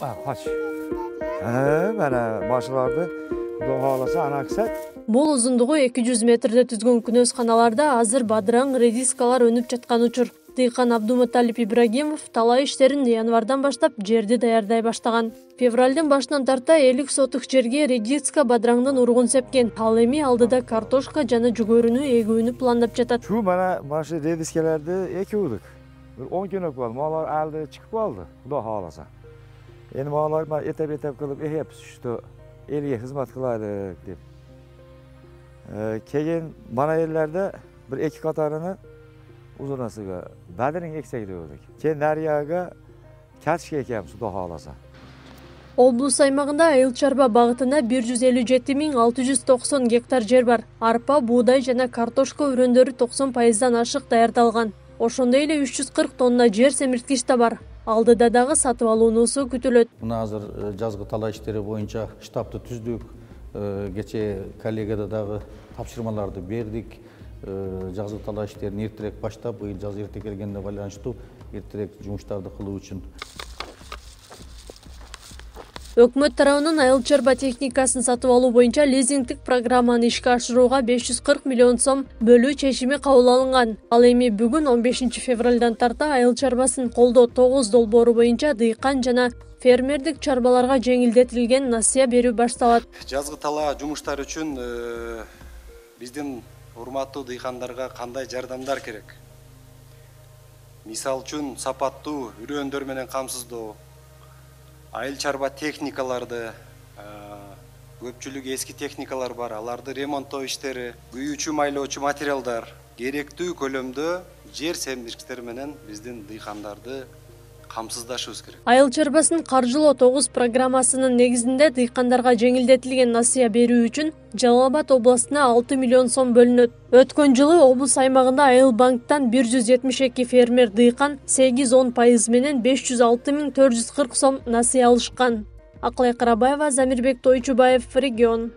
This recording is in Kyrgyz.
Kaç. Bana başlarda doğalasa anaksak. Бул узундугу 200 метрде түзгөн күнөсканаларда азыр бадыраң, редискалар өнүп жаткан учур. Дыйкан Абдуматалип Ибрагимов талай иштерин январдан баштап жерди даярдай баштаган. Февралдын башынан тарта 50 сотук жерге редиска бадыраңдын ургун сепкен. Ал эми алдыда картошка жана жүгөрүнү эгүүнү пландап жатат. Şu bana başı rediskelerde ekiyorduk. 10 gün oldu. Mallar aldı çıkıp kaldı. Bu da halasa. Yani mallar ben etep kılıp hep şu eliye hizmet kılaydık deyip. Keyin bana yerlerde bir iki katarını uzunasıga badirin eksek diyorduk. Keyin Deryaga kaçki ekeyim su da halasa. Облус аймагында айыл чарба багытына 157.690 гектар жер бар. Арпа, буудай жана картошка өрөндөрү 90%дан ашык даярдалган. Ошондой эле 340 тонна жер семирткич да бар. Алдыда дагы сатып алуунусу күтүлөт. Мына азыр жазгы талаа иштери боюнча штабты түздүк. Кечээ коллегада дагы тапшырмаларды бердик. Жазгы талаа иштерин эртерээк баштап, быйыл жаз эрте келгенге байланыштуу эртерээк жумуштарды кылуу үчүн. Өкмөт тарабынан айыл чарба техникасын сатып алуу боюнча лизингдик программаны ишке ашырууга 540 миллион сом бөлүү чечими кабыл алынган. Ал эми бүгүн 15 февралдан тарта айыл чарбасын колдоо 9 долбоору боюнча дыйкан жана фермердик чарбаларга жеңилдетилген насыя берүү башталат. Жазгы талаа жумуштары үчүн биздин урматтуу дыйкандарга кандай жардамдар керек? Мисал үчүн сапаттуу үрөөндөр менен камсыздоо, айыл чарба техникаларды, көпчүлүк эски техникалар бар, аларды ремонттоо иштери, күйүүчү майлоочу материалдар, керектүү көлөмдө жер семирткичтер менен биздин дыйкандарды камсыздашыбыз керек. Айыл чарбасын каржылоо 9 программасынын негизинде дыйкандарга жеңилдетилген насыя берүү үчүн Жалал Абад областына 6 миллион сом бөлүнөт. Өткөн жылы облус аймагында Айыл банктан 172 фермер дыйкан 8-10% менен 506.440 сом насыя алышкан. Акылай Карабаева, Замирбек Тойчубаев, Регион.